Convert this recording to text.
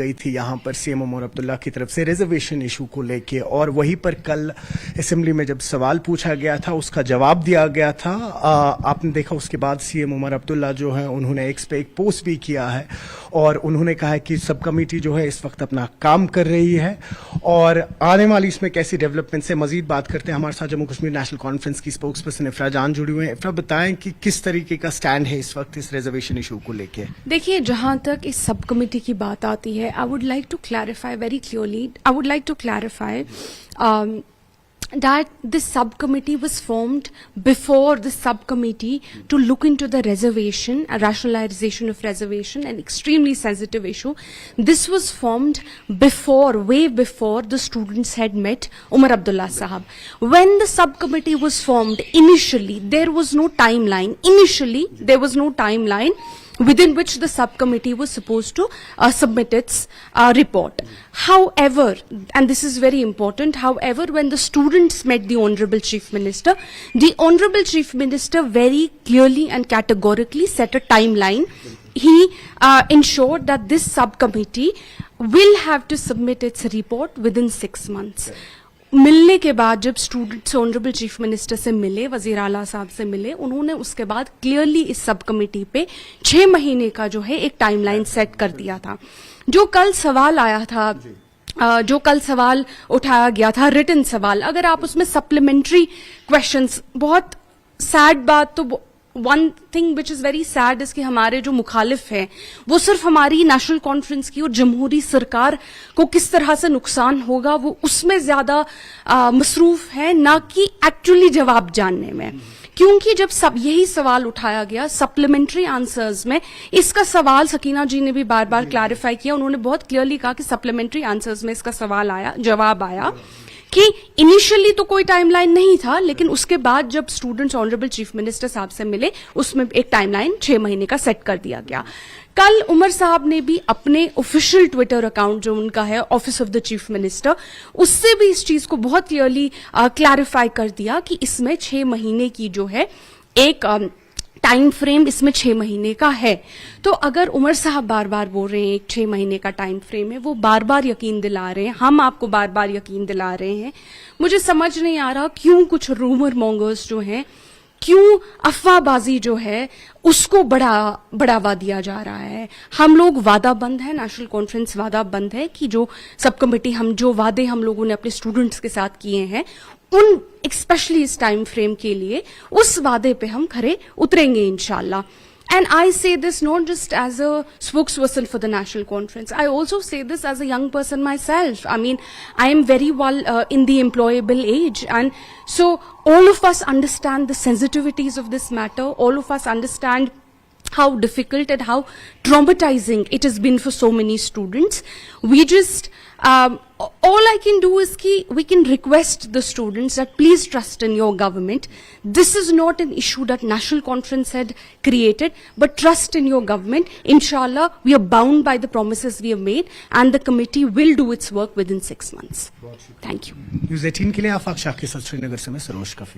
गई थी यहाँ पर सीएम उमर अब्दुल्ला की तरफ से रिजर्वेशन इशू को लेके, और वहीं पर कल असेंबली में जब सवाल पूछा गया था उसका जवाब दिया गया था। आपने देखा उसके बाद सीएम उमर अब्दुल्ला जो है उन्होंने एक्स पे एक पोस्ट भी किया है और उन्होंने कहा है कि सब कमेटी जो है इस वक्त अपना काम कर रही है और आने वाली इसमें कैसी डेवलपमेंट से मजीद बात करते हैं। हमारे साथ जम्मू कश्मीर नेशनल कॉन्फ्रेंस की स्पोक्स पर्सन इफ्रा जान जुड़ी हुए हैं। इफ्रा, बताएं कि किस तरीके का स्टैंड है इस वक्त इस रिजर्वेशन इशू को लेके। देखिए, जहां तक इस सब कमेटी की बात आती है, I would like to clarify very clearly, I would like to clarify that this subcommittee was formed before the subcommittee to look into the reservation, a rationalization of reservation, an extremely sensitive issue. This was formed before, way before the students had met Umar Abdullah Sahab. When the subcommittee was formed, initially there was no timeline. Initially there was no timeline within which the subcommittee was supposed to submit its report. However, and this is very important, however, when the students met the Honorable Chief Minister, the Honorable Chief Minister very clearly and categorically set a timeline. He ensured that this subcommittee will have to submit its report within 6 months. मिलने के बाद जब students honourable chief minister से मिले, वजीर आला साहब से मिले, उन्होंने उसके बाद क्लियरली इस सब कमेटी पे 6 महीने का जो है एक टाइमलाइन सेट कर दिया था। जो कल सवाल आया था, जो कल सवाल उठाया गया था, रिटन सवाल, अगर आप उसमें सप्लीमेंट्री क्वेश्चंस, बहुत सैड बात, तो one thing which is very sad is कि हमारे जो मुखालिफ हैं वो सिर्फ हमारी नेशनल कॉन्फ्रेंस की और जमहूरी सरकार को किस तरह से नुकसान होगा वो उसमें ज्यादा मसरूफ है, ना कि एक्चुअली जवाब जानने में। क्योंकि जब सब यही सवाल उठाया गया सप्लीमेंट्री आंसर्स में, इसका सवाल सकीना जी ने भी बार बार क्लैरिफाई किया, उन्होंने बहुत क्लियरली कहा कि सप्लीमेंट्री आंसर्स में इसका सवाल आया, जवाब आया कि इनिशियली तो कोई टाइमलाइन नहीं था, लेकिन उसके बाद जब स्टूडेंट्स ऑनरेबल चीफ मिनिस्टर साहब से मिले उसमें एक टाइमलाइन 6 महीने का सेट कर दिया गया। कल उमर साहब ने भी अपने ऑफिशियल ट्विटर अकाउंट जो उनका है office of the chief minister, उससे भी इस चीज को बहुत क्लियरली क्लैरिफाई कर दिया कि इसमें 6 महीने की जो है एक टाइम फ्रेम इसमें 6 महीने का है। तो अगर उमर साहब बार बार बोल रहे हैं एक 6 महीने का टाइम फ्रेम है, वो बार बार यकीन दिला रहे हैं, हम आपको बार बार यकीन दिला रहे हैं, मुझे समझ नहीं आ रहा क्यों कुछ रूमर मॉन्गर्स जो हैं, क्यों अफवाहबाजी जो है उसको बढ़ावा दिया जा रहा है। हम लोग वादा बंद है, नेशनल कॉन्फ्रेंस वादा बंद है कि जो सब कमेटी जो वादे हम लोगों ने अपने स्टूडेंट्स के साथ किए हैं उन स्पेशली इस टाइम फ्रेम के लिए उस वादे पे हम खरे उतरेंगे इंशाल्लाह। And I say this not just as a spokesperson for the National Conference. I also say this as a young person myself. I mean, I am very well in the employable age. And so all of us understand the sensitivities of this matter. All of us understand how difficult and how traumatizing it has been for so many students. We just, all I can do is we can request the students that please trust in your government. This is not an issue that National Conference had created, but trust in your government. Inshallah, we are bound by the promises we have made and the committee will do its work within 6 months. Thank you. News 18 के लिए आफाक शाह के साथ श्रीनगर से मैं Saroj coffee.